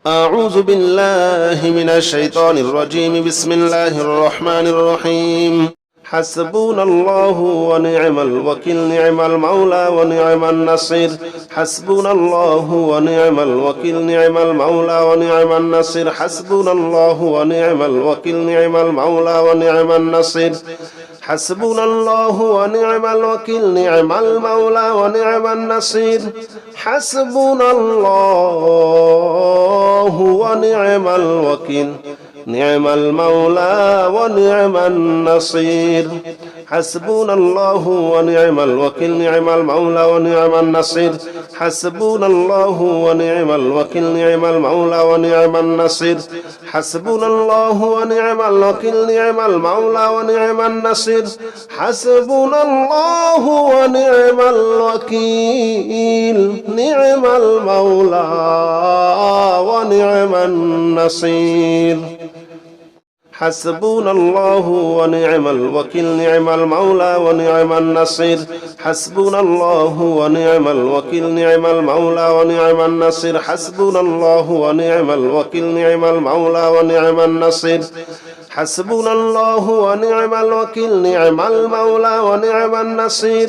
أعوذ بالله من الشيطان الرجيم بسم الله الرحمن الرحيم حسبنا الله ونعم الوكيل نعم المولى ونعم النصير حسبنا الله ونعم الوكيل نعم المولى ونعم النصير حسبنا الله ونعم الوكيل نعم المولى ونعم النصير حسبنا الله ونعم الوكيل نعم المولى ونعم النصير حسبنا الله ونعم الوكيل نعم المولى ونعم النصير حسبنا الله ونعم الوكيل نعم المولى ونعم النصير حسبنا الله ونعم الوكيل نعم المولى ونعم النصير حسبنا الله ونعم الوكيل نعم المولى ونعم النصير حسبنا الله ونعم الوكيل نعم المولى ونعم النصير حسبنا الله ونعم الوكيل نعم المولى ونعم النصير حسبنا الله ونعم الوكيل نعم المولى ونعم النصير حسبنا الله ونعم الوكيل نعم المولى ونعم النصير حسبنا الله ونعم الوكيل نعم المولى ونعم النصير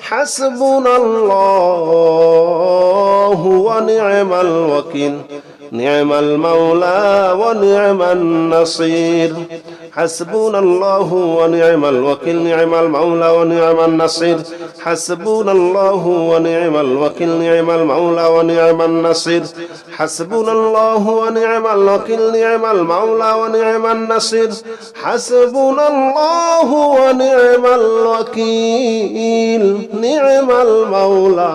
حسبنا الله ونعم الوكيل نعم المولى ونعم النصير حسبنا الله ونعم الوكيل نعم المولى ونعم النصير حسبنا الله ونعم الوكيل نعم المولى ونعم النصير حسبنا الله ونعم الوكيل نعم المولى ونعم النصير حسبنا الله ونعم الوكيل نعم المولى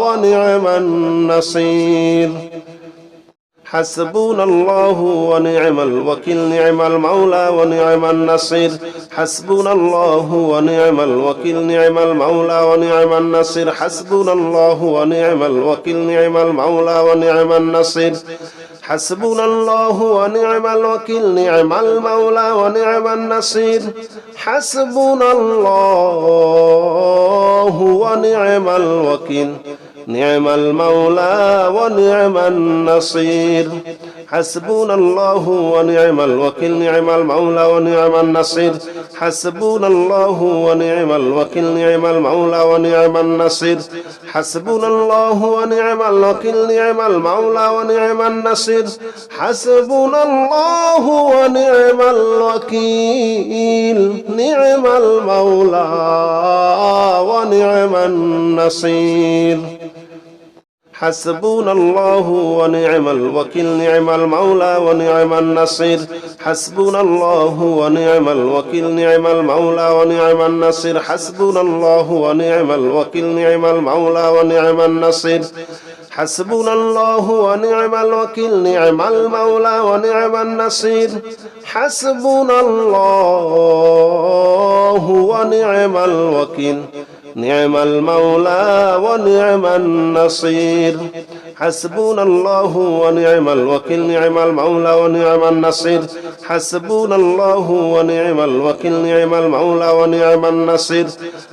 ونعم النصير حسبنا الله ونعم الوكيل نعم المولى ونعم النصير حسبنا الله ونعم الوكيل نعم المولى ونعم النصير حسبنا الله ونعم الوكيل نعم المولى ونعم النصير حسبنا الله ونعم الوكيل نعم المولى ونعم النصير حسبنا الله ونعم الوكيل نعم المولى ونعم النصير حسبنا الله ونعم الوكيل نعم المولى ونعم النصير حسبنا الله ونعم الوكيل نعم المولى ونعم النصير حسبنا الله ونعم الوكيل نعم المولى ونعم النصير حسبنا الله ونعم الوكيل نعم المولى ونعم النصير حسبنا الله ونعم الوكيل نعم المولى ونعم النصير حسبنا الله ونعم الوكيل نعم المولى ونعم النصير حسبنا الله ونعم الوكيل نعم المولى ونعم النصير حسبنا الله ونعم الوكيل نعم المولى ونعم النصير حسبنا الله ونعم الوكيل نعم المولى ونعم النصير حسبنا الله ونعم الوكيل نعم المولى ونعم النصير حسبنا الله ونعم الوكيل نعم المولى ونعم النصير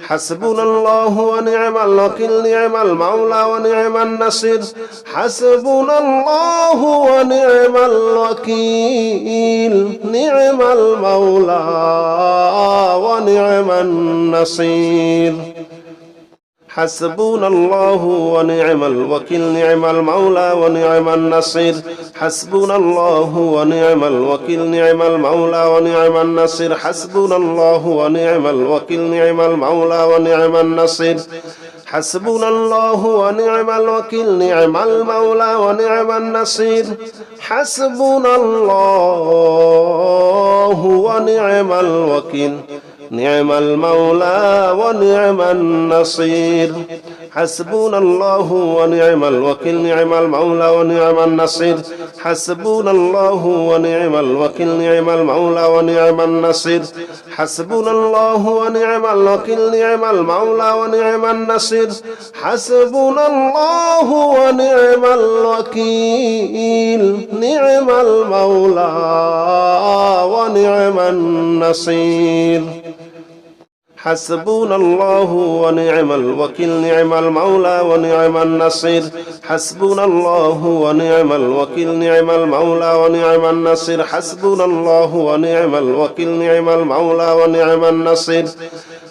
حسبنا الله ونعم الوكيل نعم المولى ونعم النصير حسبنا الله ونعم الوكيل نعم المولى ونعم النصير حسبنا الله ونعم الوكيل نعم المولى ونعم النصير حسبنا الله ونعم الوكيل نعم المولى ونعم النصير حسبنا الله ونعم الوكيل نعم المولى ونعم النصير حسبنا الله ونعم الوكيل نعم المولى ونعم النصير حسبنا الله ونعم الوكيل نعم المولى ونعم النصير حسبنا الله ونعم الوكيل نعم المولى ونعم النصير حسبنا الله ونعم الوكيل نعم المولى ونعم النصير حسبنا الله ونعم الوكيل نعم المولى ونعم النصير حسبنا الله ونعم الوكيل نعم المولى ونعم النصير حسبنا الله ونعم الوكيل نعم المولى ونعم النصير حسبنا الله ونعم الوكيل نعم المولى ونعم النصير حسبنا الله ونعم الوكيل نعم المولى ونعم النصير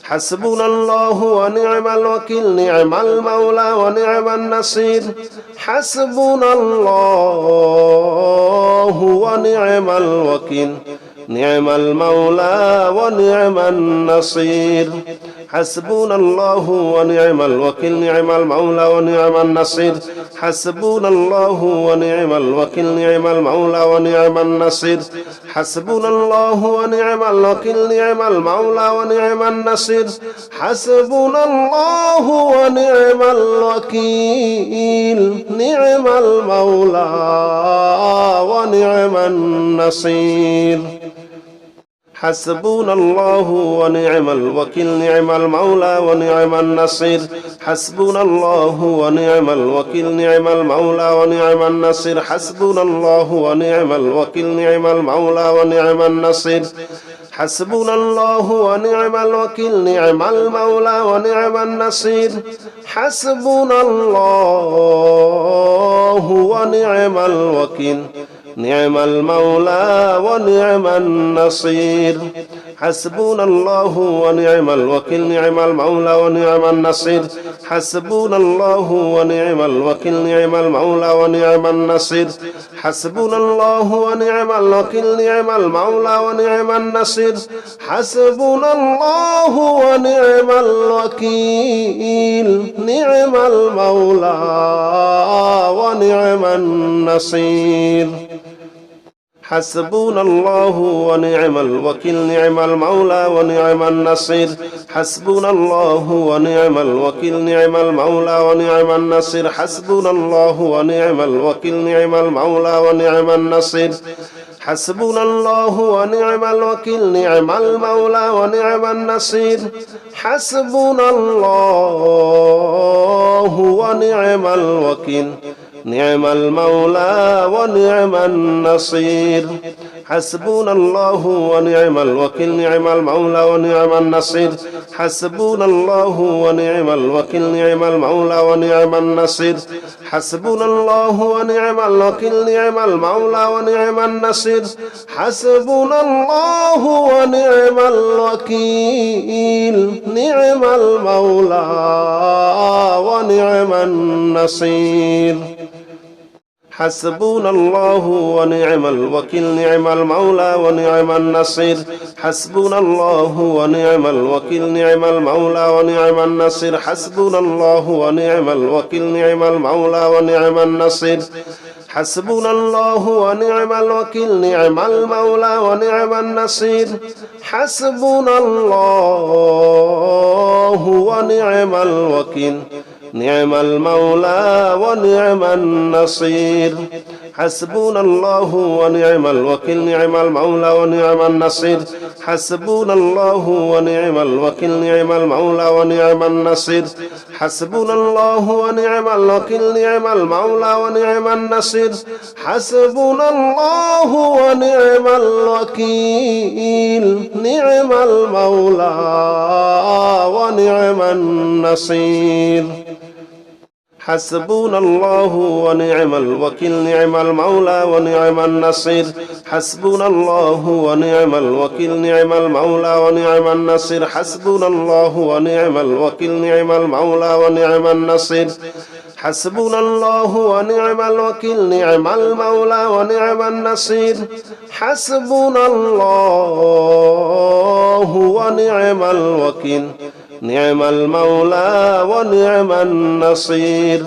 حسبنا الله ونعم الوكيل نعم المولى ونعم النصير حسبنا الله ونعم الوكيل نعم المولى ونعم النصير حسبنا الله ونعم الوكيل نعم المولى ونعم النصير حسبنا الله ونعم الوكيل نعم المولى ونعم النصير حسبنا الله ونعم الوكيل نعم المولى ونعم النصير حسبنا الله ونعم الوكيل نعم المولى ونعم النصير حسبنا الله ونعم الوكيل نعم المولى ونعم النصير حسبنا الله ونعم الوكيل نعم المولى ونعم النصير حسبنا الله ونعم الوكيل نعم المولى ونعم النصير حسبنا الله ونعم الوكيل نعم المولى ونعم النصير حسبنا الله ونعم الوكيل نعم المولى ونعم النصير حسبنا الله ونعم الوكيل نعم المولى ونعم النصير حسبنا الله ونعم الوكيل نعم المولى ونعم النصير حسبنا الله ونعم الوكيل نعم المولى ونعم النصير حسبنا الله ونعم الوكيل نعم المولى ونعم النصير حسبنا الله ونعم الوكيل نعم المولى ونعم النصير حسبنا الله ونعم الوكيل نعم المولى ونعم النصير حسبنا الله ونعم الوكيل نعم المولى ونعم النصير حسبنا الله ونعم الوكيل نعم المولى ونعم النصير حسبنا الله ونعم الوكيل نعم المولى ونعم النصير حسبنا الله ونعم الوكيل نعم المولى ونعم النصير حسبنا الله ونعم الوكيل نعم المولى ونعم النصير حسبنا الله ونعم الوكيل نعم المولى ونعم النصير حسبنا الله ونعم الوكيل نعم المولى ونعم النصير حسبنا الله ونعم الوكيل نعم المولى ونعم النصير حسبنا الله ونعم الوكيل نعم المولى ونعم النصير حسبنا الله ونعم الوكيل نعم المولى ونعم النصير حسبنا الله ونعم الوكيل نعم المولى ونعم النصير حسبنا الله ونعم الوكيل نعم المولى ونعم النصير حسبنا الله ونعم الوكيل نعم المولى ونعم النصير حسبنا الله ونعم الوكيل نعم المولى ونعم النصير حسبنا الله ونعم الوكيل نعم المولى ونعم النصير حسبنا الله ونعم الوكيل نعم المولى ونعم النصير حسبنا الله ونعم الوكيل نعم المولى ونعم النصير حسبنا الله ونعم الوكيل نعم المولى ونعم النصير حسبنا الله ونعم الوكيل نعم المولى ونعم النصير حسبنا الله ونعم الوكيل نعم المولى ونعم النصير حسبنا الله ونعم الوكيل نعم المولى ونعم النصير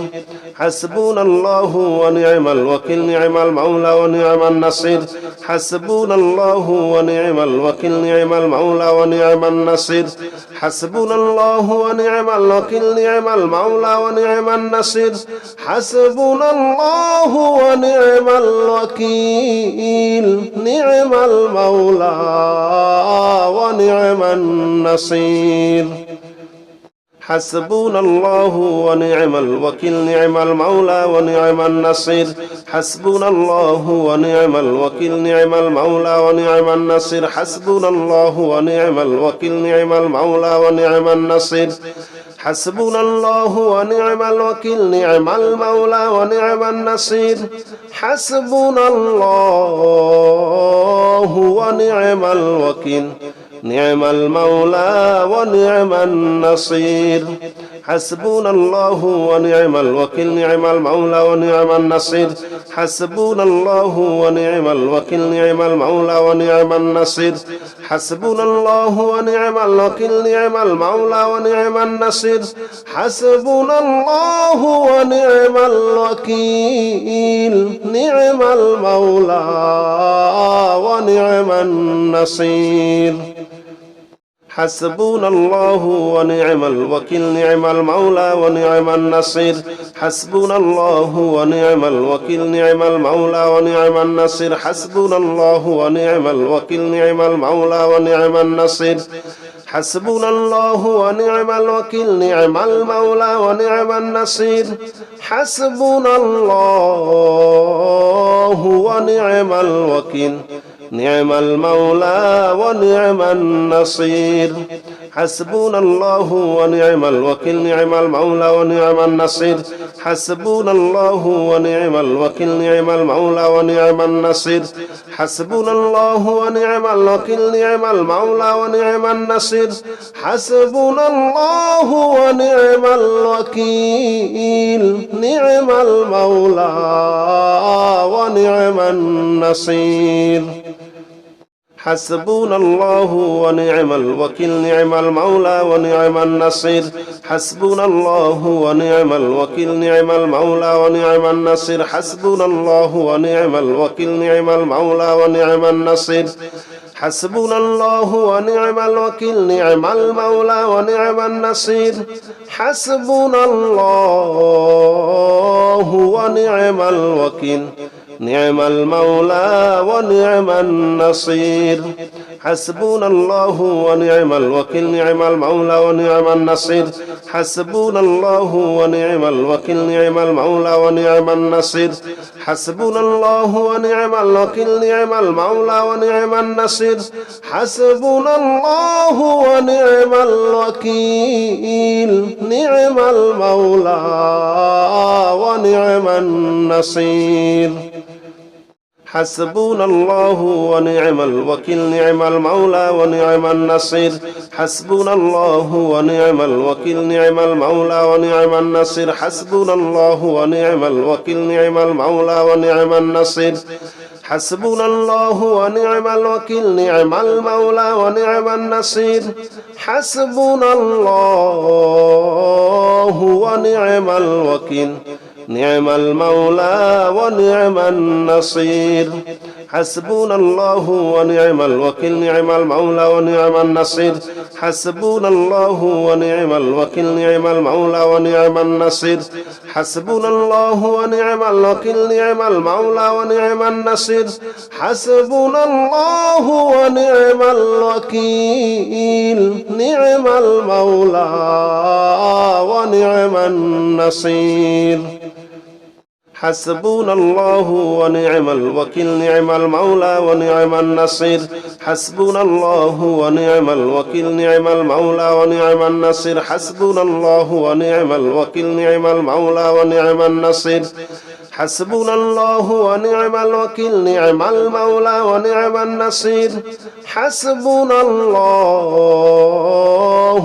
حسبنا الله ونعم الوكيل نعم المولى ونعم النصير حسبنا الله ونعم الوكيل نعم المولى ونعم النصير حسبنا الله ونعم الوكيل نعم المولى ونعم النصير حسبنا الله ونعم الوكيل نعم المولى ونعم النصير حسبنا الله ونعم الوكيل نعم المولى ونعم النصير حسبنا الله ونعم الوكيل نعم المولى ونعم النصير حسبنا الله ونعم الوكيل نعم المولى ونعم النصير حسبنا الله ونعم الوكيل نعم المولى ونعم النصير حسبنا الله ونعم الوكيل نعم المولى ونعم النصير حسبنا الله ونعم الوكيل نعم المولى ونعم النصير حسبنا الله ونعم الوكيل نعم المولى ونعم النصير حسبنا الله ونعم الوكيل نعم المولى ونعم النصير حسبنا الله ونعم الوكيل نعم المولى ونعم النصير حسبنا الله ونعم الوكيل نعم المولى ونعم النصير حسبنا الله ونعم الوكيل نعم المولى ونعم النصير حسبنا الله ونعم الوكيل نعم المولى ونعم النصير حسبنا الله ونعم الوكيل نعم المولى ونعم النصير حسبنا الله ونعم الوكيل نعم المولى ونعم النصير حسبنا الله ونعم الوكيل نعم المولى ونعم النصير حسبنا الله ونعم الوكيل نعم المولى ونعم النصير حسبنا الله ونعم الوكيل نعم المولى ونعم النصير حسبنا الله ونعم الوكيل نعم المولى ونعم النصير حسبنا الله ونعم الوكيل نعم المولى ونعم النصير حسبنا الله ونعم الوكيل نعم المولى ونعم النصير حسبنا الله ونعم الوكيل نعم المولى ونعم النصير حسبنا الله ونعم الوكيل نعم المولى ونعم النصير حسبنا الله ونعم الوكيل نعم المولى ونعم النصير حسبنا الله ونعم الوكيل نعم المولى ونعم النصير حسبنا الله ونعم الوكيل نعم المولى ونعم النصير حسبنا الله ونعم الوكيل نعم المولى ونعم النصير حسبنا الله ونعم الوكيل نعم المولى ونعم النصير حسبنا الله ونعم الوكيل نعم المولى ونعم النصير حسبنا الله ونعم الوكيل نعم المولى ونعم النصير حسبنا الله ونعم الوكيل نعم المولى ونعم النصير حسبنا الله ونعم الوكيل نعم المولى ونعم النصير حسبنا الله ونعم الوكيل نعم المولى ونعم النصير حسبنا الله ونعم الوكيل نعم المولى ونعم النصير حسبنا الله ونعم الوكيل نعم المولى ونعم النصير حسبنا الله ونعم الوكيل نعم المولى ونعم النصير حسبنا الله ونعم الوكيل نعم المولى ونعم النصير حسبنا الله ونعم الوكيل نعم المولى ونعم النصير حسبنا الله ونعم الوكيل نعم المولى ونعم النصير حسبنا الله ونعم الوكيل نعم المولى ونعم النصير حسبنا الله ونعم الوكيل نعم المولى ونعم النصير حسبنا الله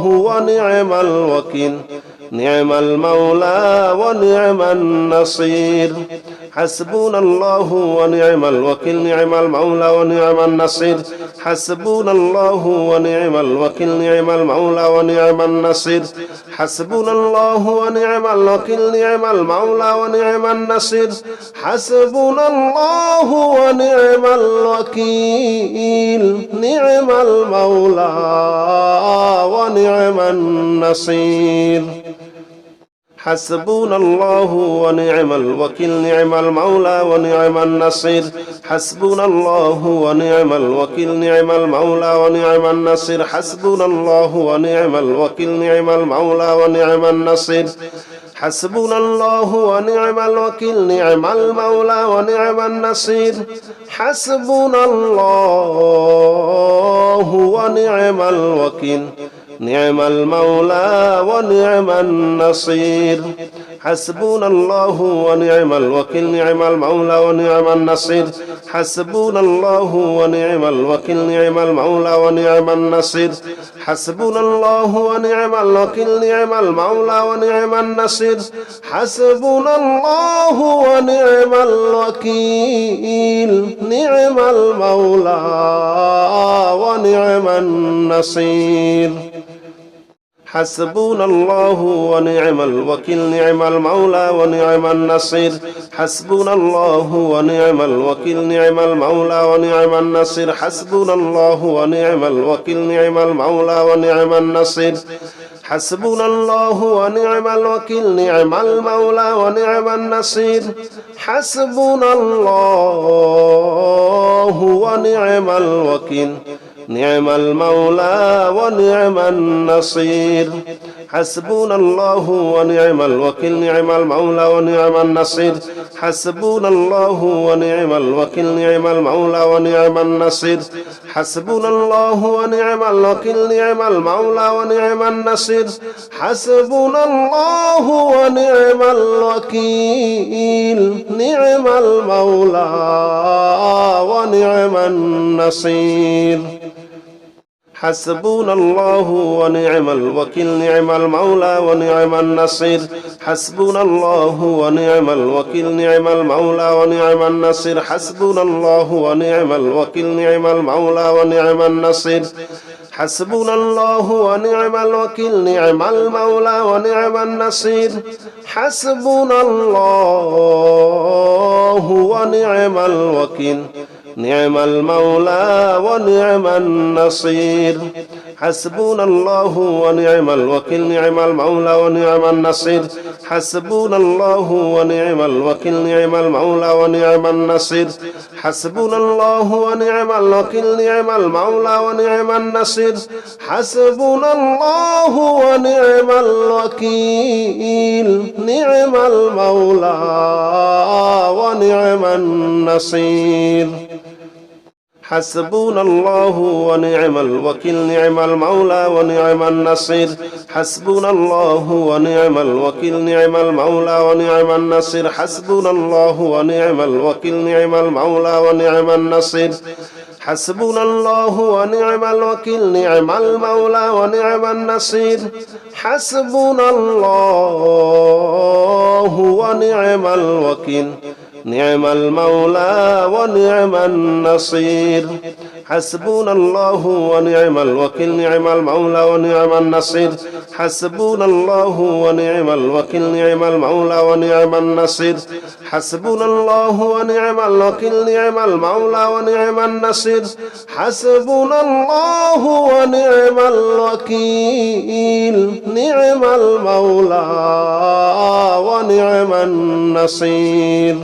ونعم الوكيل نعم المولى ونعم النصير حسبنا الله ونعم الوكيل نعم المولى ونعم النصير حسبنا الله ونعم الوكيل نعم المولى ونعم النصير حسبنا الله ونعم الوكيل نعم المولى ونعم النصير حسبنا الله ونعم الوكيل نعم المولى ونعم النصير حسبنا الله ونعم الوكيل نعم المولى ونعم النصير حسبنا الله ونعم الوكيل نعم المولى ونعم النصير حسبنا الله ونعم الوكيل نعم المولى ونعم النصير حسبنا الله ونعم الوكيل نعم المولى ونعم النصير حسبنا الله ونعم الوكيل نعم المولى ونعم النصير حسبنا الله ونعم الوكيل نعم المولى ونعم النصير حسبنا الله ونعم الوكيل نعم المولى ونعم النصير حسبنا الله ونعم الوكيل نعم المولى ونعم النصير حسبنا الله ونعم الوكيل نعم المولى ونعم النصير حسبنا الله ونعم الوكيل نعم المولى ونعم النصير حسبنا الله ونعم الوكيل نعم المولى ونعم النصير حسبنا الله ونعم الوكيل نعم المولى ونعم النصير حسبنا الله ونعم الوكيل نعم المولى ونعم النصير حسبنا الله ونعم الوكيل نعم المولى ونعم النصير حسبنا الله ونعم الوكيل نعم المولى ونعم النصير حسبنا الله ونعم الوكيل نعم المولى ونعم النصير حسبنا الله ونعم الوكيل نعم المولى ونعم النصير حسبنا الله ونعم الوكيل نعم المولى ونعم النصير حسبنا الله ونعم الوكيل نعم المولى ونعم النصير حسبنا الله ونعم الوكيل نعم المولى ونعم النصير حسبنا الله ونعم الوكيل نعم المولى ونعم النصير حسبنا الله ونعم الوكيل نعم المولى ونعم النصير حسبنا الله ونعم الوكيل نعم المولى ونعم النصير حسبنا الله ونعم الوكيل نعم المولى ونعم النصير حسبنا الله ونعم الوكيل نعم المولى ونعم النصير حسبنا الله ونعم الوكيل نعم المولى ونعم النصير حسبنا الله ونعم الوكيل نعم المولى ونعم النصير حسبنا الله ونعم الوكيل نعم المولى ونعم النصير حسبنا الله ونعم الوكيل نعم المولى ونعم النصير حسبنا الله ونعم الوكيل نعم المولى ونعم النصير حسبنا الله ونعم الوكيل نعم المولى ونعم النصير حسبنا الله ونعم الوكيل نعم المولى ونعم النصير حسبنا الله ونعم الوكيل نعم المولى ونعم النصير حسبنا الله ونعم الوكيل نعم المولى ونعم النصير حسبنا الله ونعم الوكيل نعم المولى ونعم النصير حسبنا الله ونعم الوكيل نعم المولى ونعم النصير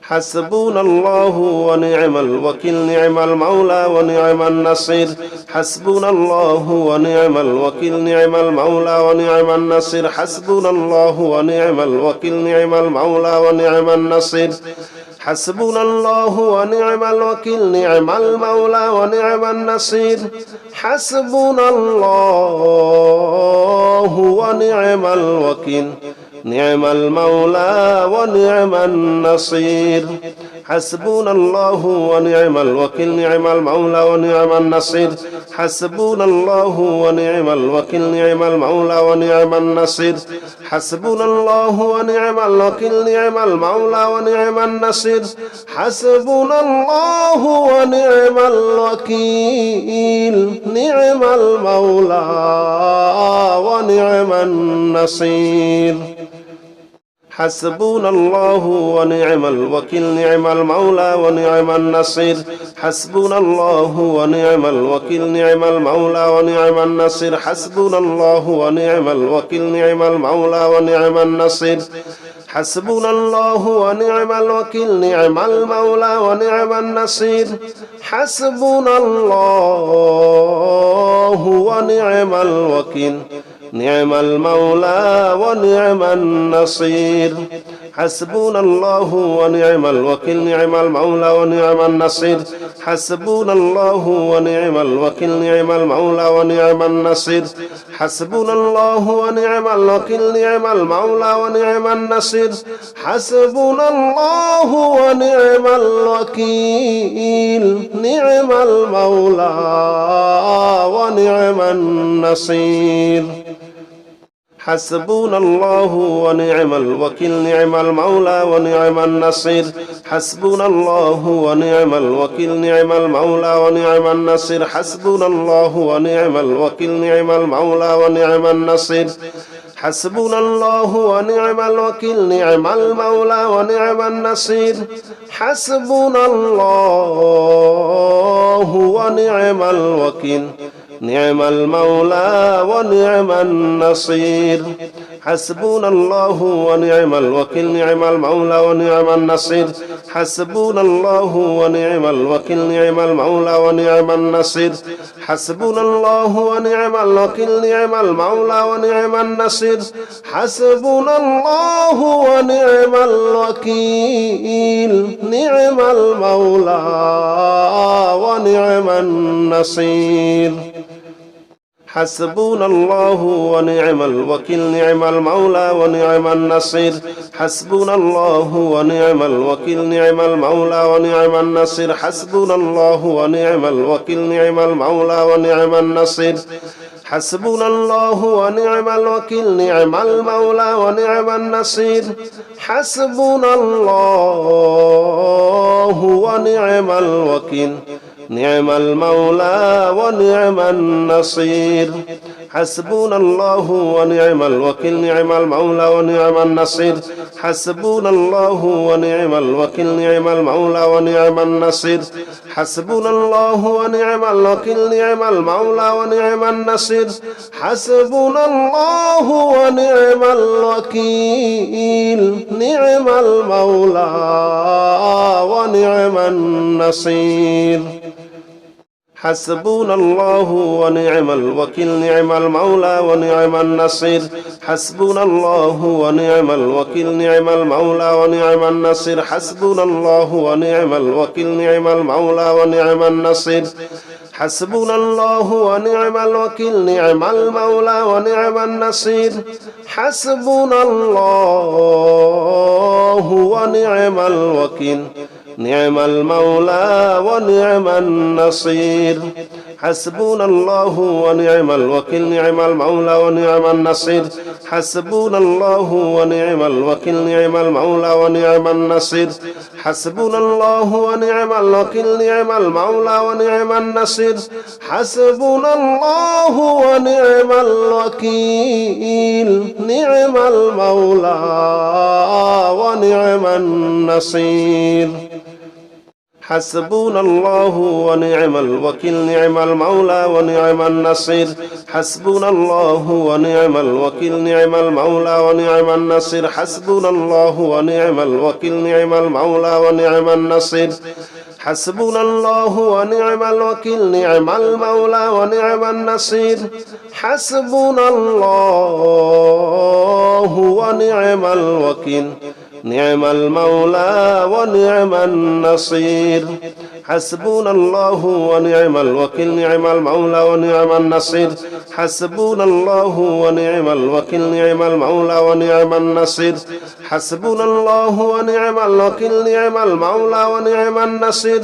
حسبنا الله ونعم الوكيل نعم المولى ونعم النصير حسبنا الله ونعم الوكيل نعم المولى ونعم النصير حسبنا الله ونعم الوكيل نعم المولى ونعم النصير حسبنا الله ونعم الوكيل نعم المولى ونعم النصير حسبنا الله ونعم الوكيل نعم المولى ونعم النصير حسبنا الله ونعم الوكيل نعم المولى ونعم النصير حسبنا الله ونعم الوكيل نعم المولى ونعم النصير حسبنا الله ونعم الوكيل نعم المولى ونعم النصير حسبنا الله ونعم الوكيل نعم المولى ونعم النصير حسبنا الله ونعم الوكيل نعم المولى ونعم النصير حسبنا الله ونعم الوكيل نعم المولى ونعم النصير حسبنا الله ونعم الوكيل نعم المولى ونعم النصير حسبنا الله ونعم الوكيل نعم المولى ونعم النصير حسبنا الله ونعم الوكيل نعم المولى ونعم النصير حسبنا الله ونعم الوكيل نعم المولى ونعم النصير حسبنا الله ونعم الوكيل نعم المولى ونعم النصير حسبنا الله ونعم الوكيل نعم المولى ونعم النصير حسبنا الله ونعم الوكيل نعم المولى ونعم النصير حسبنا الله ونعم الوكيل نعم المولى ونعم النصير حسبنا الله ونعم الوكيل نعم المولى ونعم النصير حسبنا الله ونعم الوكيل نعم المولى ونعم النصير حسبنا الله ونعم الوكيل نعم المولى ونعم النصير حسبنا الله ونعم الوكيل نعم المولى ونعم النصير حسبنا الله ونعم الوكيل نعم المولى ونعم النصير حسبنا الله ونعم الوكيل نعم المولى ونعم النصير حسبنا الله ونعم الوكيل نعم المولى ونعم النصير حسبنا الله ونعم الوكيل نعم المولى ونعم النصير حسبنا الله ونعم الوكيل نعم المولى ونعم النصير حسبنا الله ونعم الوكيل نعم المولى ونعم النصير حسبنا الله ونعم الوكيل نعم المولى ونعم النصير حسبنا الله ونعم الوكيل نعم المولى ونعم النصير حسبنا الله ونعم الوكيل نعم المولى ونعم النصير حسبنا الله ونعم الوكيل نعم المولى ونعم النصير حسبنا الله ونعم الوكيل نعم المولى ونعم النصير حسبنا الله ونعم الوكيل نعم المولى ونعم النصير حسبنا الله ونعم الوكيل نعم المولى ونعم النصير حسبنا الله ونعم الوكيل نعم المولى ونعم النصير حسبنا الله ونعم الوكيل نعم المولى ونعم النصير حسبنا الله ونعم الوكيل نعم المولى ونعم النصير حسبنا الله ونعم الوكيل نعم المولى ونعم النصير حسبنا الله ونعم الوكيل نعم المولى ونعم النصير حسبنا الله ونعم الوكيل نعم المولى ونعم النصير حسبنا الله ونعم الوكيل نعم المولى ونعم النصير حسبنا الله ونعم الوكيل نعم المولى ونعم النصير حسبنا الله ونعم الوكيل نعم المولى ونعم النصير حسبنا الله ونعم الوكيل نعم المولى ونعم النصير حسبنا الله ونعم الوكيل نعم المولى ونعم النصير حسبنا الله ونعم الوكيل نعم المولى ونعم النصير حسبنا الله ونعم الوكيل نعم المولى ونعم النصير حسبنا الله ونعم الوكيل نعم المولى ونعم النصير حسبنا الله ونعم الوكيل نعم المولى ونعم النصير حسبنا الله ونعم الوكيل نعم المولى ونعم النصير حسبنا الله ونعم الوكيل نعم المولى ونعم النصير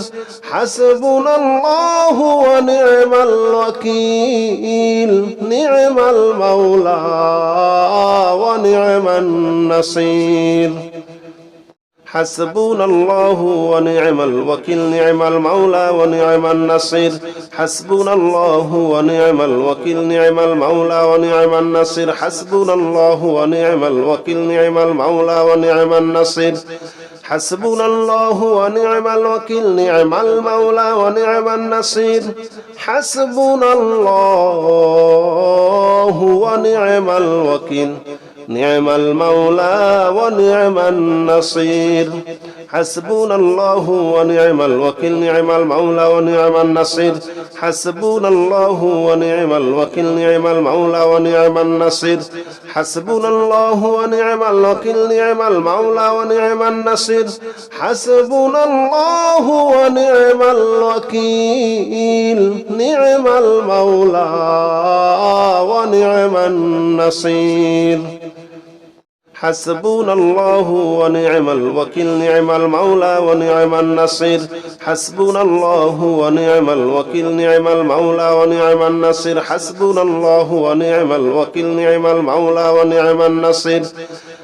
حسبنا الله ونعم الوكيل نعم المولى ونعم النصير حسبنا الله ونعم الوكيل نعم المولى ونعم النصير حسبنا الله ونعم الوكيل نعم المولى ونعم النصير حسبنا الله ونعم الوكيل نعم المولى ونعم النصير حسبنا الله ونعم الوكيل نعم المولى ونعم النصير حسبنا الله ونعم الوكيل نعم المولى ونعم النصير حسبنا الله ونعم الوكيل نعم المولى ونعم النصير حسبنا الله ونعم الوكيل نعم المولى ونعم النصير حسبنا الله ونعم الوكيل نعم المولى ونعم النصير حسبنا الله ونعم الوكيل نعم المولى ونعم النصير حسبنا الله ونعم الوكيل نعم المولى ونعم النصير حسبنا الله ونعم الوكيل نعم المولى ونعم النصير حسبنا الله ونعم الوكيل نعم المولى ونعم النصير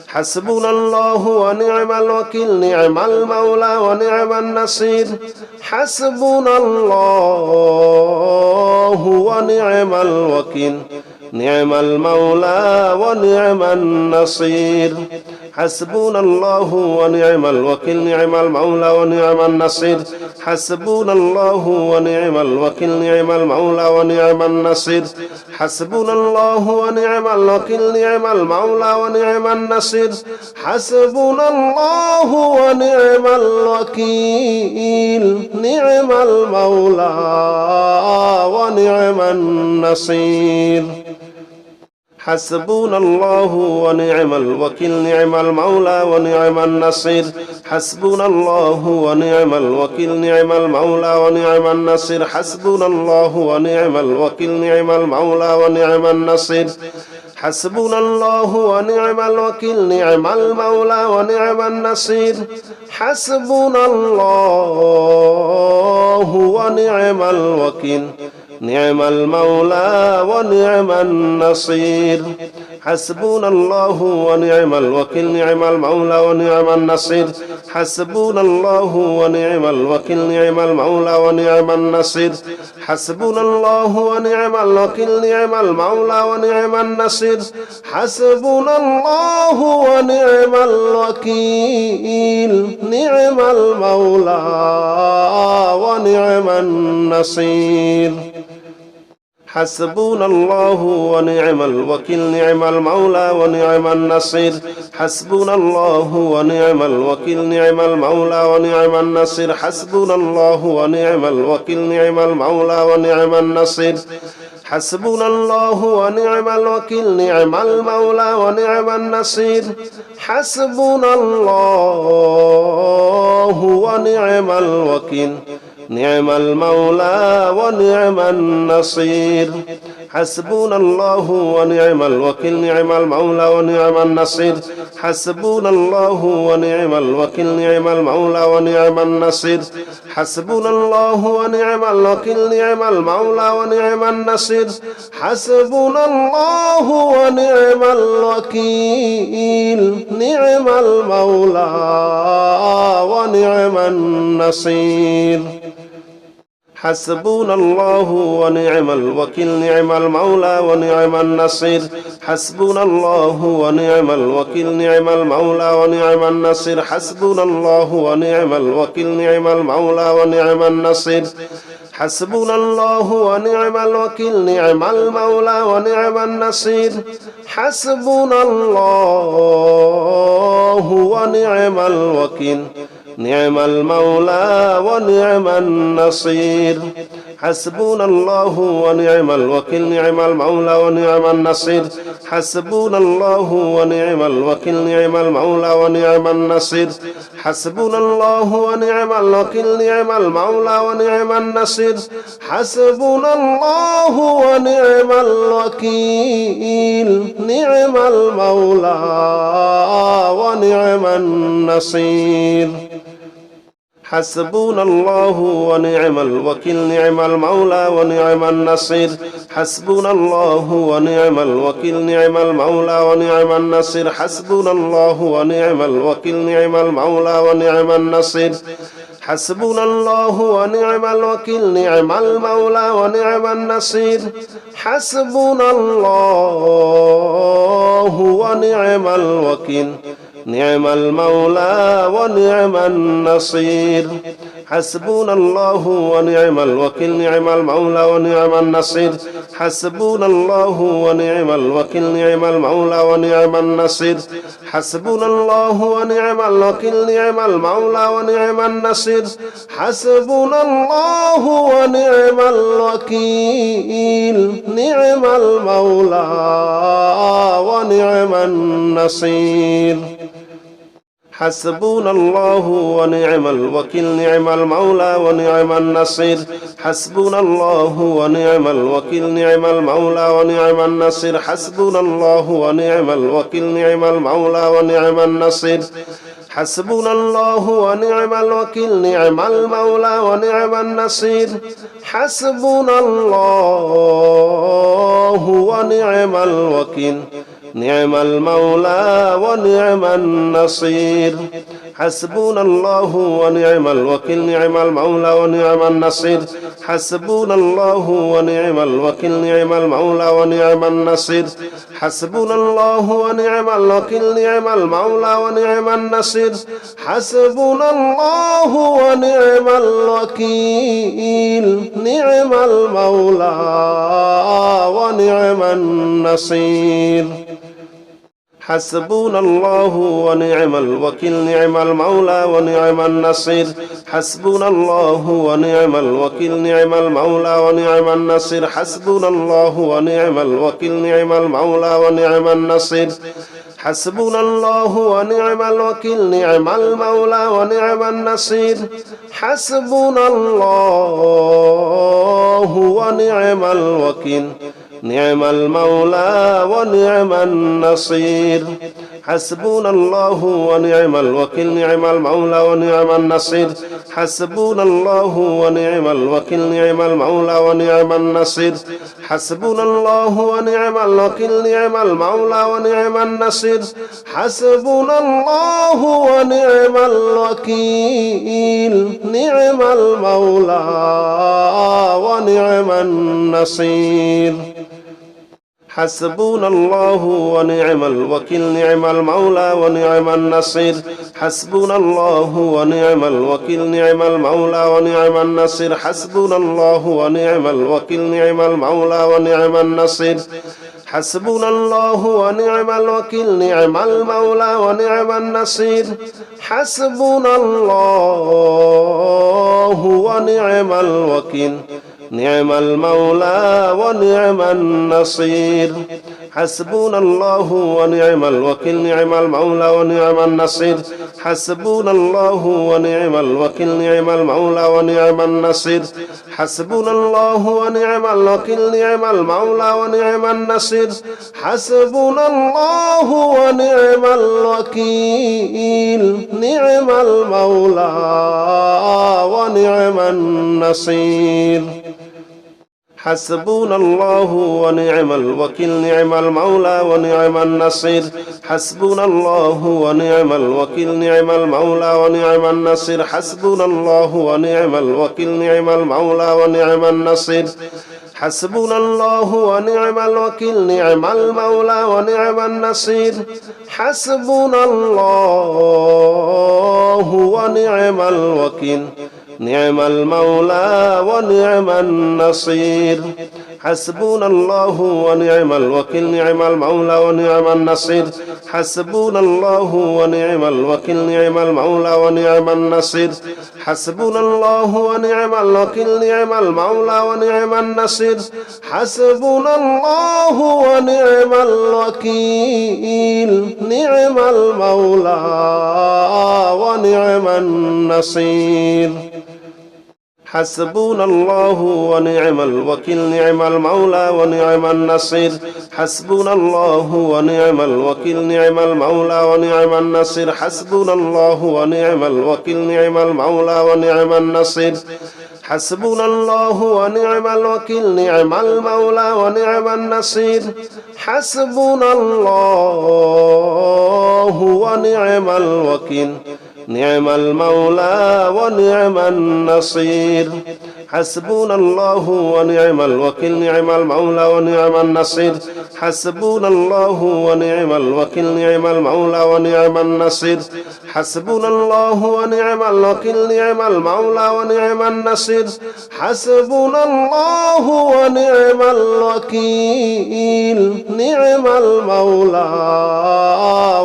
حسبنا الله ونعم الوكيل نعم المولى ونعم النصير حسبنا الله ونعم الوكيل نعم المولى ونعم النصير حسبنا الله ونعم الوكيل نعم المولى ونعم النصير حسبنا الله ونعم الوكيل نعم المولى ونعم النصير حسبنا الله ونعم الوكيل نعم المولى ونعم النصير حسبنا الله ونعم الوكيل نعم المولى ونعم النصير حسبنا الله ونعم الوكيل نعم المولى ونعم النصير حسبنا الله ونعم الوكيل نعم المولى ونعم النصير حسبنا الله ونعم الوكيل نعم المولى ونعم النصير حسبنا الله ونعم الوكيل نعم المولى ونعم النصير حسبنا الله ونعم الوكيل نعم المولى ونعم النصير حسبنا الله ونعم الوكيل نعم المولى ونعم النصير حسبنا الله ونعم الوكيل نعم المولى ونعم النصير حسبنا الله ونعم الوكيل نعم المولى ونعم النصير حسبنا الله ونعم الوكيل نعم المولى ونعم النصير حسبنا الله ونعم الوكيل نعم المولى ونعم النصير حسبنا الله ونعم الوكيل نعم المولى ونعم النصير حسبنا الله ونعم الوكيل نعم المولى ونعم النصير حسبنا الله ونعم الوكيل نعم المولى ونعم النصير حسبنا الله ونعم الوكيل نعم المولى ونعم النصير حسبنا الله ونعم الوكيل نعم المولى ونعم النصير حسبنا الله ونعم الوكيل نعم المولى ونعم النصير حسبنا الله ونعم الوكيل نعم المولى ونعم النصير حسبنا الله ونعم الوكيل نعم المولى ونعم النصير حسبنا الله ونعم الوكيل نعم المولى ونعم النصير حسبنا الله ونعم الوكيل نعم المولى ونعم النصير حسبنا الله ونعم الوكيل نعم المولى ونعم النصير حسبنا الله ونعم الوكيل نعم المولى ونعم النصير حسبنا الله ونعم الوكيل نعم المولى ونعم النصير حسبنا الله ونعم الوكيل نعم المولى ونعم النصير حسبنا الله ونعم الوكيل نعم المولى ونعم النصير حسبنا الله ونعم الوكيل نعم المولى ونعم النصير حسبنا الله ونعم الوكيل نعم المولى ونعم النصير حسبنا الله ونعم الوكيل نعم المولى ونعم النصير حسبنا الله ونعم الوكيل نعم المولى ونعم النصير حسبنا الله ونعم الوكيل نعم المولى ونعم النصير حسبنا الله ونعم الوكيل نعم المولى ونعم النصير حسبنا الله ونعم الوكيل نعم المولى ونعم النصير حسبنا الله ونعم الوكيل نعم المولى ونعم النصير حسبنا الله ونعم الوكيل نعم المولى ونعم النصير حسبنا الله ونعم الوكيل نعم المولى ونعم النصير حسبنا الله ونعم الوكيل نعم المولى ونعم النصير حسبنا الله ونعم الوكيل نعم المولى ونعم النصير حسبنا الله ونعم الوكيل نعم المولى ونعم النصير حسبنا الله ونعم الوكيل نعم المولى ونعم النصير حسبنا الله ونعم الوكيل نعم المولى ونعم النصير حسبنا الله ونعم الوكيل نعم المولى ونعم النصير حسبنا الله ونعم الوكيل نعم المولى ونعم النصير حسبنا الله ونعم الوكيل نعم المولى ونعم النصير حسبنا الله ونعم الوكيل نعم المولى ونعم النصير حسبنا الله ونعم الوكيل نعم المولى ونعم النصير حسبنا الله ونعم الوكيل نعم المولى ونعم النصير حسبنا الله ونعم الوكيل نعم المولى ونعم النصير حسبنا الله ونعم الوكيل نعم المولى ونعم النصير حسبنا الله ونعم الوكيل نعم المولى ونعم النصير حسبنا الله ونعم الوكيل نعم المولى ونعم النصير حسبنا الله ونعم الوكيل نعم المولى ونعم النصير حسبنا الله ونعم الوكيل نعم المولى ونعم النصير حسبنا الله ونعم الوكيل نعم المولى ونعم النصير حسبنا الله ونعم الوكيل نعم المولى ونعم النصير حسبنا الله ونعم الوكيل نعم المولى ونعم النصير حسبنا الله ونعم الوكيل نعم المولى ونعم النصير حسبنا الله ونعم الوكيل نعم المولى ونعم النصير حسبنا الله ونعم الوكيل نعم المولى ونعم النصير حسبنا الله ونعم الوكيل نعم المولى ونعم النصير حسبنا الله ونعم الوكيل نعم المولى ونعم النصير حسبنا الله ونعم الوكيل نعم المولى ونعم النصير حسبنا الله ونعم الوكيل نعم المولى ونعم النصير حسبنا الله ونعم الوكيل نعم المولى ونعم النصير حسبنا الله ونعم الوكيل نعم المولى ونعم النصير حسبنا الله ونعم الوكيل نعم المولى ونعم النصير حسبنا الله ونعم الوكيل نعم المولى ونعم النصير حسبنا الله ونعم الوكيل نعم المولى ونعم النصير حسبنا الله ونعم الوكيل نعم المولى ونعم النصير حسبنا الله ونعم الوكيل نعم المولى ونعم النصير حسبنا الله ونعم الوكيل نعم المولى ونعم النصير حسبنا الله ونعم الوكيل نعم المولى ونعم النصير حسبنا الله ونعم الوكيل نعم المولى ونعم النصير حسبنا الله ونعم الوكيل نعم المولى ونعم النصير حسبنا الله ونعم الوكيل نعم المولى ونعم النصير حسبنا الله ونعم الوكيل نعم المولى ونعم النصير حسبنا الله ونعم الوكيل نعم المولى ونعم النصير حسبنا الله ونعم الوكيل نعم المولى ونعم النصير حسبنا الله ونعم الوكيل نعم المولى ونعم النصير حسبنا الله ونعم الوكيل نعم المولى ونعم النصير حسبنا الله ونعم الوكيل نعم المولى ونعم النصير حسبنا الله ونعم الوكيل نعم المولى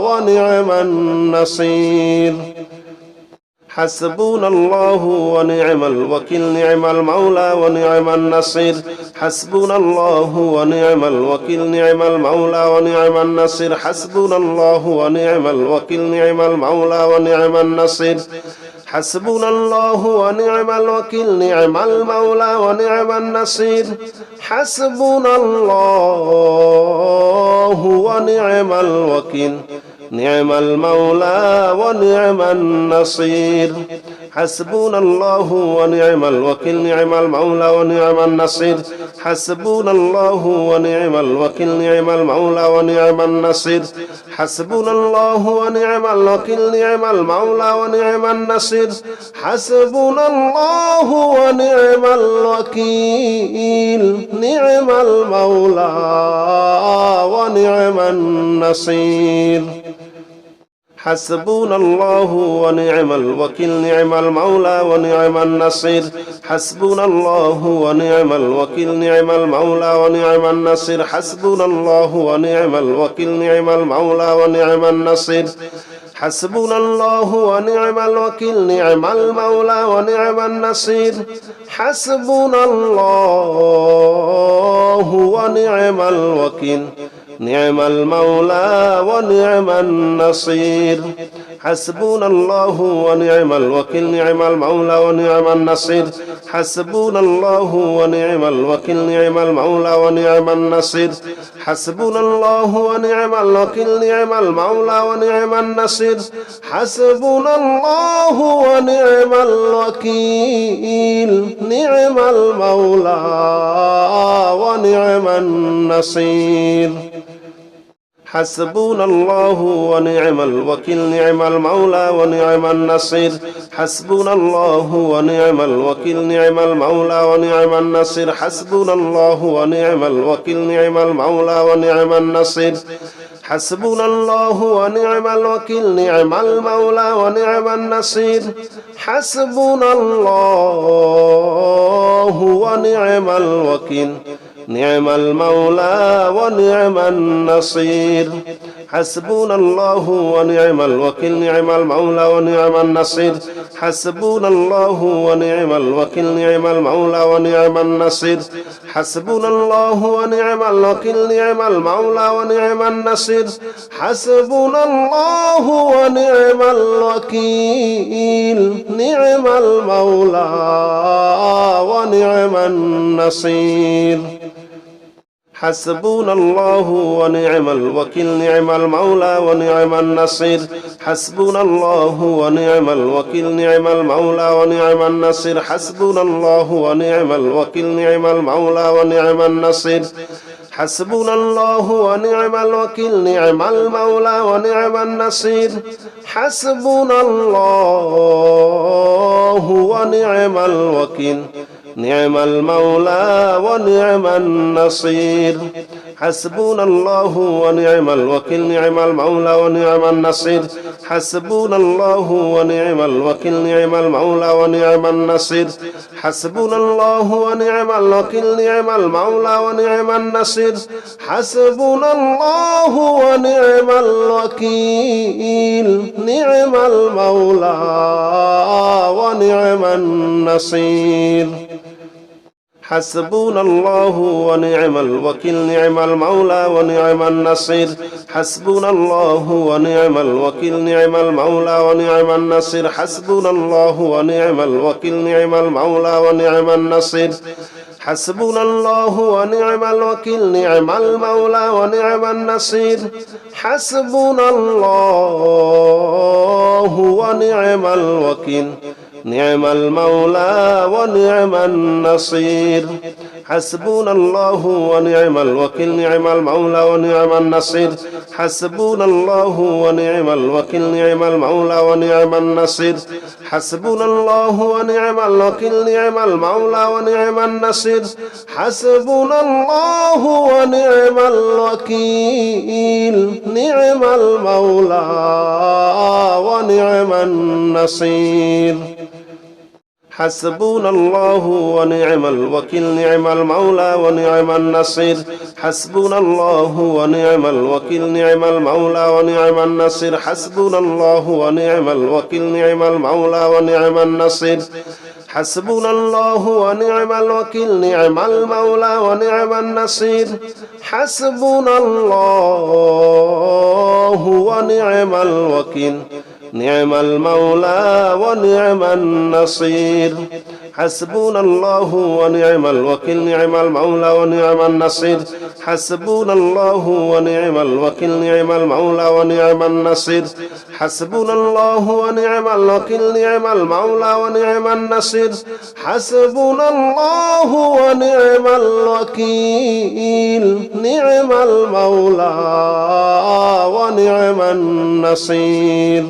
ونعم النصير حسبنا الله ونعم الوكيل نعم المولى ونعم النصير حسبنا الله ونعم الوكيل نعم المولى ونعم النصير حسبنا الله ونعم الوكيل نعم المولى ونعم النصير حسبنا الله ونعم الوكيل نعم المولى ونعم النصير حسبنا الله ونعم الوكيل نعم المولى ونعم النصير حسبنا الله ونعم الوكيل نعم المولى ونعم النصير حسبنا الله ونعم الوكيل نعم المولى ونعم النصير حسبنا الله ونعم الوكيل نعم المولى ونعم النصير حسبنا الله ونعم الوكيل نعم المولى ونعم النصير حسبنا الله ونعم الوكيل نعم المولى ونعم النصير حسبنا الله ونعم الوكيل نعم المولى ونعم النصير حسبنا الله ونعم الوكيل نعم المولى ونعم النصير حسبنا الله ونعم الوكيل نعم المولى ونعم النصير حسبنا الله ونعم الوكيل نعم المولى ونعم النصير حسبنا الله ونعم الوكيل نعم المولى ونعم النصير حسبنا الله ونعم الوكيل نعم المولى ونعم النصير حسبنا الله ونعم الوكيل نعم المولى ونعم النصير حسبنا الله ونعم الوكيل نعم المولى ونعم النصير حسبنا الله ونعم الوكيل نعم المولى ونعم النصير حسبنا الله ونعم الوكيل نعم المولى ونعم النصير حسبنا الله ونعم الوكيل نعم المولى ونعم النصير حسبنا الله ونعم الوكيل نعم المولى ونعم النصير حسبنا الله ونعم الوكيل نعم المولى ونعم النصير حسبنا الله ونعم الوكيل نعم المولى ونعم النصير حسبنا الله ونعم الوكيل نعم المولى ونعم النصير حسبنا الله ونعم الوكيل نعم المولى ونعم النصير حسبنا الله ونعم الوكيل نعم المولى ونعم النصير حسبنا الله ونعم الوكيل نعم المولى ونعم النصير حسبنا الله ونعم الوكيل نعم المولى ونعم النصير حسبنا الله ونعم الوكيل نعم المولى ونعم النصير حسبنا الله ونعم الوكيل نعم المولى ونعم النصير حسبنا الله ونعم الوكيل نعم المولى ونعم النصير حسبنا الله ونعم الوكيل نعم المولى ونعم النصير حسبنا الله ونعم الوكيل نعم المولى ونعم النصير حسبنا الله ونعم الوكيل نعم المولى ونعم النصير حسبنا الله ونعم الوكيل نعم المولى ونعم النصير حسبنا الله ونعم الوكيل نعم المولى ونعم النصير حسبنا الله ونعم الوكيل نعم المولى ونعم النصير حسبنا الله ونعم الوكيل نعم المولى ونعم النصير حسبنا الله ونعم الوكيل نعم المولى ونعم النصير حسبنا الله ونعم الوكيل نعم المولى ونعم النصير حسبنا الله ونعم الوكيل نعم المولى ونعم النصير حسبنا الله ونعم الوكيل نعم المولى ونعم النصير حسبنا الله ونعم الوكيل نعم المولى ونعم النصير حسبنا الله ونعم الوكيل نعم المولى ونعم النصير حسبنا الله ونعم الوكيل نعم المولى ونعم النصير حسبنا الله ونعم الوكيل نعم المولى ونعم النصير حسبنا الله ونعم الوكيل نعم المولى ونعم النصير حسبنا الله ونعم الوكيل نعم المولى ونعم النصير حسبنا الله ونعم الوكيل نعم المولى ونعم النصير حسبنا الله ونعم الوكيل نعم المولى ونعم النصير حسبنا الله ونعم الوكيل نعم المولى ونعم النصير حسبنا الله ونعم الوكيل نعم المولى ونعم النصير حسبنا الله ونعم الوكيل نعم المولى ونعم النصير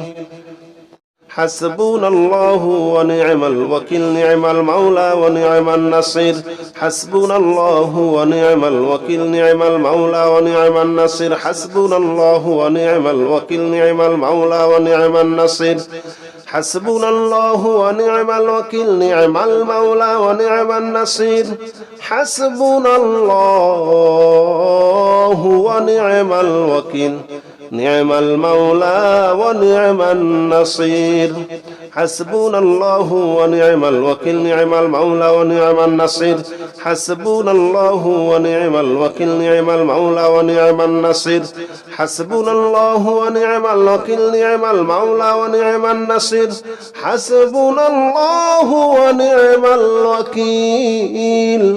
حسبنا الله ونعم الوكيل نعم المولى ونعم النصير حسبنا الله ونعم الوكيل نعم المولى ونعم النصير حسبنا الله ونعم الوكيل نعم المولى ونعم النصير حسبنا الله ونعم الوكيل نعم المولى ونعم النصير حسبنا الله ونعم الوكيل نعم المولى ونعم النصير حسبنا الله ونعم الوكيل نعم المولى ونعم النصير حسبنا الله ونعم الوكيل نعم المولى ونعم النصير حسبنا الله ونعم الوكيل نعم المولى ونعم النصير حسبنا الله ونعم الوكيل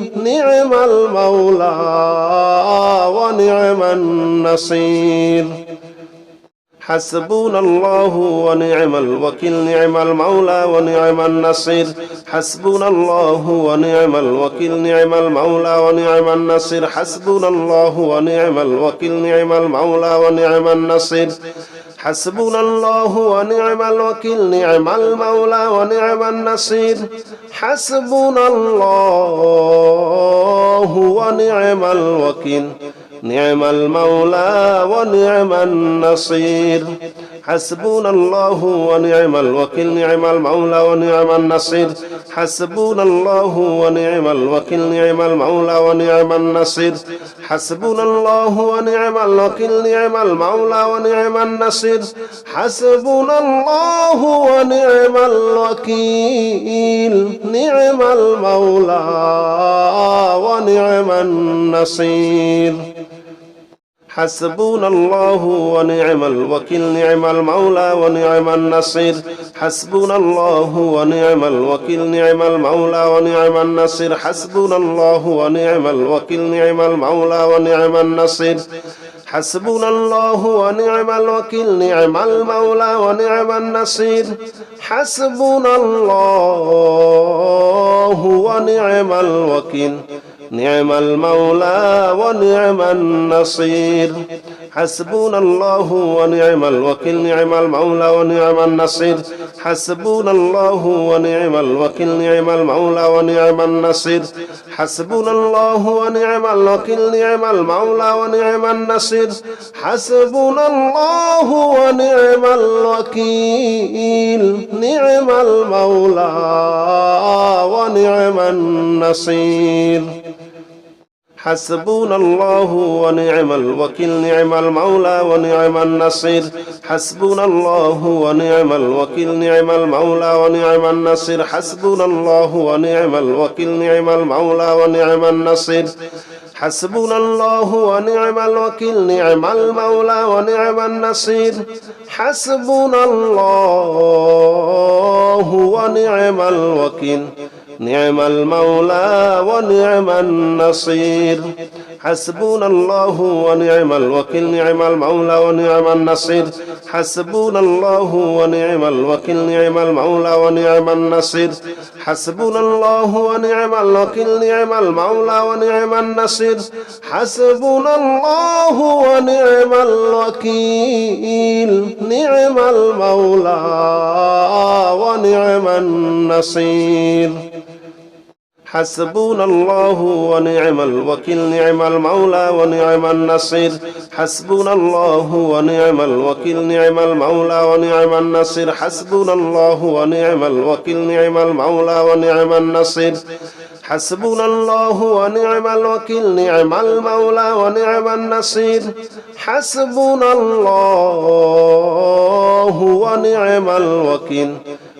نعم المولى ونعم النصير حسبنا الله ونعم الوكيل نعم المولى ونعم النصير حسبنا الله ونعم الوكيل نعم المولى ونعم النصير حسبنا الله ونعم الوكيل نعم المولى ونعم النصير حسبنا الله ونعم الوكيل نعم المولى ونعم النصير حسبنا الله ونعم الوكيل نعم المولى ونعم النصير حسبنا الله ونعم الوكيل نعم المولى ونعم النصير حسبنا الله ونعم الوكيل نعم المولى ونعم النصير حسبنا الله ونعم الوكيل نعم المولى ونعم النصير حسبنا الله ونعم الوكيل نعم المولى ونعم النصير حسبنا الله ونعم الوكيل نعم المولى ونعم النصير حسبنا الله ونعم الوكيل نعم المولى ونعم النصير حسبنا الله ونعم الوكيل نعم المولى ونعم النصير حسبنا الله ونعم الوكيل نعم المولى ونعم النصير حسبنا الله ونعم الوكيل نعم المولى ونعم النصير حسبنا الله ونعم الوكيل نعم المولى ونعم النصير حسبنا الله ونعم الوكيل نعم المولى ونعم النصير حسبنا الله ونعم الوكيل نعم المولى ونعم النصير حسبنا الله ونعم الوكيل نعم المولى ونعم النصير حسبنا الله ونعم الوكيل نعم المولى ونعم النصير حسبنا الله ونعم الوكيل نعم المولى ونعم النصير حسبنا الله ونعم الوكيل نعم المولى ونعم النصير حسبنا الله ونعم الوكيل نعم المولى ونعم النصير حسبنا الله ونعم الوكيل نعم المولى ونعم النصير حسبنا الله ونعم الوكيل نعم المولى ونعم النصير حسبنا الله ونعم الوكيل نعم المولى ونعم النصير حسبنا الله ونعم الوكيل نعم المولى ونعم النصير حسبنا الله ونعم الوكيل نعم المولى ونعم النصير حسبنا الله ونعم الوكيل نعم المولى ونعم النصير حسبنا الله ونعم الوكيل نعم المولى ونعم النصير حسبنا الله ونعم الوكيل نعم المولى ونعم النصير حسبنا الله ونعم الوكيل نعم المولى ونعم النصير حسبنا الله ونعم الوكيل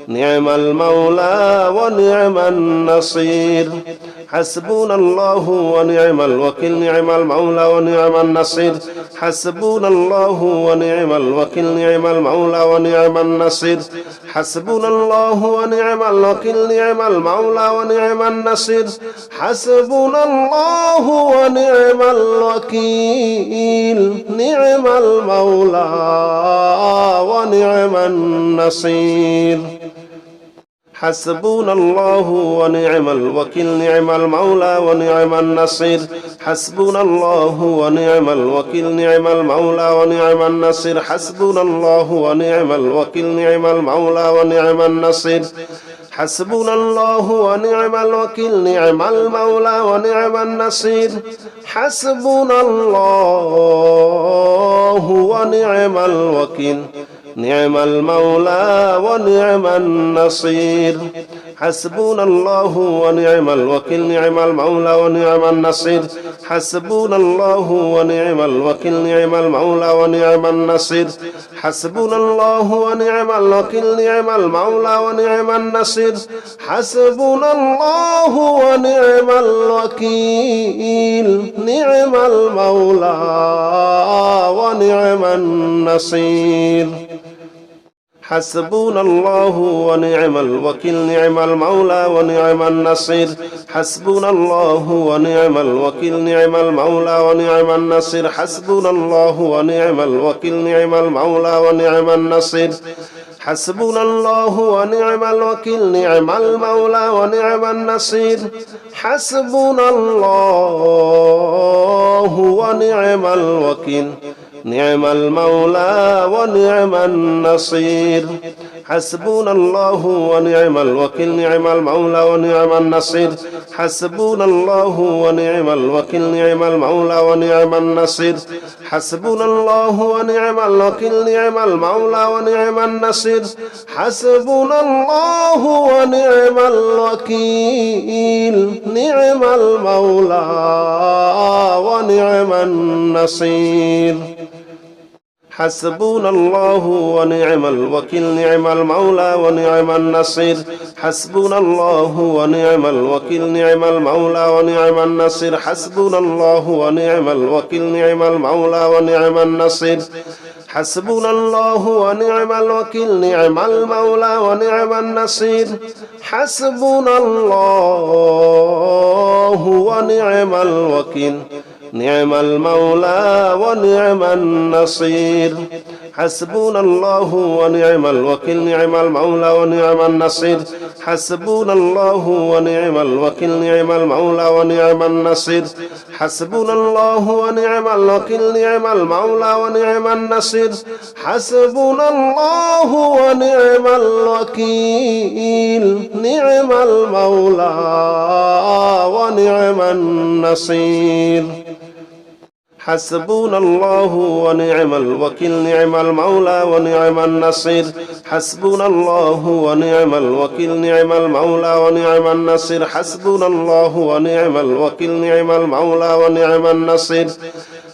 نعم المولى ونعم النصير حسبنا الله ونعم الوكيل نعم المولى ونعم النصير حسبنا الله ونعم الوكيل نعم المولى ونعم النصير حسبنا الله ونعم الوكيل نعم المولى ونعم النصير حسبنا الله ونعم الوكيل نعم المولى ونعم النصير حسبنا الله ونعم الوكيل نعم المولى ونعم النصير حسبنا الله ونعم الوكيل نعم المولى ونعم النصير حسبنا الله ونعم الوكيل نعم المولى ونعم النصير حسبنا الله ونعم الوكيل نعم المولى ونعم النصير حسبنا الله ونعم الوكيل نعم المولى ونعم النصير حسبنا الله ونعم الوكيل نعم المولى ونعم النصير حسبنا الله ونعم الوكيل نعم المولى ونعم النصير حسبنا الله ونعم الوكيل نعم المولى ونعم النصير حسبنا الله ونعم الوكيل نعم المولى ونعم النصير حسبنا الله ونعم الوكيل نعم المولى ونعم النصير حسبنا الله ونعم الوكيل نعم المولى ونعم النصير حسبنا الله ونعم الوكيل نعم المولى ونعم النصير حسبنا الله ونعم الوكيل نعم المولى ونعم النصير حسبنا الله ونعم الوكيل نعم المولى ونعم النصير حسبنا الله ونعم الوكيل نعم المولى ونعم النصير حسبنا الله ونعم الوكيل نعم المولى ونعم النصير حسبنا الله ونعم الوكيل نعم المولى ونعم النصير حسبنا الله ونعم الوكيل نعم المولى ونعم النصير حسبنا الله ونعم الوكيل نعم المولى ونعم النصير حسبنا الله ونعم الوكيل نعم المولى ونعم النصير حسبنا الله ونعم الوكيل نعم المولى ونعم النصير حسبنا الله ونعم الوكيل نعم المولى ونعم النصير حسبنا الله ونعم الوكيل نعم المولى ونعم النصير حسبنا الله ونعم الوكيل نعم المولى ونعم النصير حسبنا الله ونعم الوكيل نعم المولى ونعم النصير حسبنا الله ونعم الوكيل نعم المولى ونعم النصير حسبنا الله ونعم الوكيل نعم المولى ونعم النصير حسبنا الله ونعم الوكيل نعم المولى ونعم النصير حسبنا الله ونعم الوكيل نعم المولى ونعم النصير حسبنا الله ونعم الوكيل نعم المولى ونعم النصير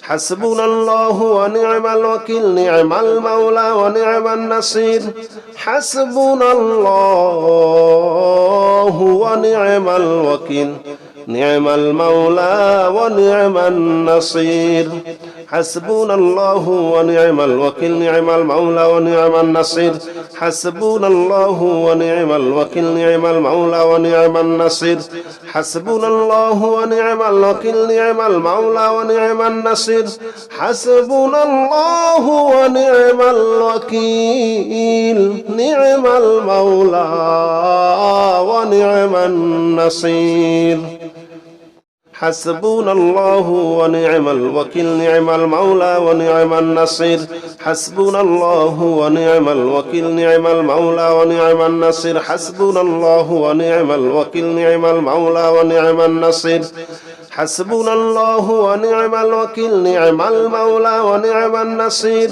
حسبنا الله ونعم الوكيل نعم المولى ونعم النصير حسبنا الله ونعم الوكيل نعم المولى ونعم النصير حسبنا الله ونعم الوكيل نعم المولى ونعم النصير حسبنا الله ونعم الوكيل نعم المولى ونعم النصير حسبنا الله ونعم الوكيل نعم المولى ونعم النصير حسبنا الله ونعم الوكيل نعم المولى ونعم النصير حسبنا الله ونعم الوكيل نعم المولى ونعم النصير حسبنا الله ونعم الوكيل نعم المولى ونعم النصير حسبنا الله ونعم الوكيل نعم المولى ونعم النصير حسبنا الله ونعم الوكيل نعم المولى ونعم النصير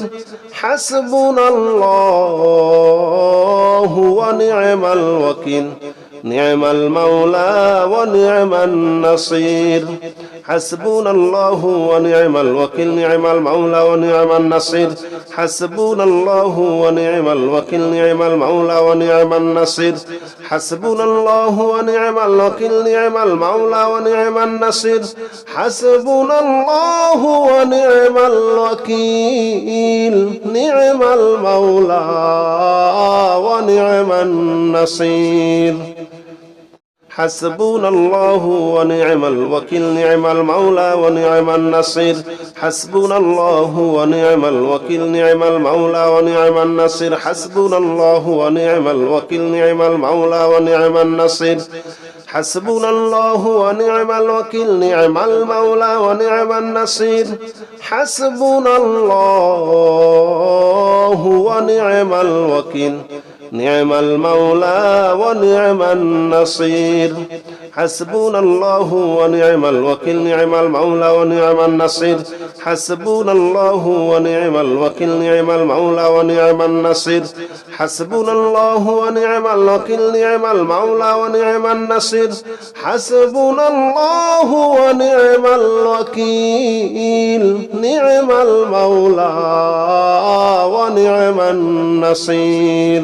حسبنا الله ونعم الوكيل نعم المولى ونعم النصير حسبنا الله ونعم الوكيل نعم المولى ونعم النصير حسبنا الله ونعم الوكيل نعم المولى ونعم النصير حسبنا الله ونعم الوكيل نعم المولى ونعم النصير حسبنا الله ونعم الوكيل نعم المولى ونعم النصير حسبنا الله ونعم الوكيل نعم المولى ونعم النصير حسبنا الله ونعم الوكيل نعم المولى ونعم النصير حسبنا الله ونعم الوكيل نعم المولى ونعم النصير حسبنا الله ونعم الوكيل نعم المولى ونعم النصير حسبنا الله ونعم الوكيل نعم المولى ونعم النصير حسبنا الله ونعم الوكيل نعم المولى ونعم النصير حسبنا الله ونعم الوكيل نعم المولى ونعم النصير حسبنا الله ونعم الوكيل نعم المولى ونعم النصير حسبنا الله ونعم الوكيل نعم المولى ونعم النصير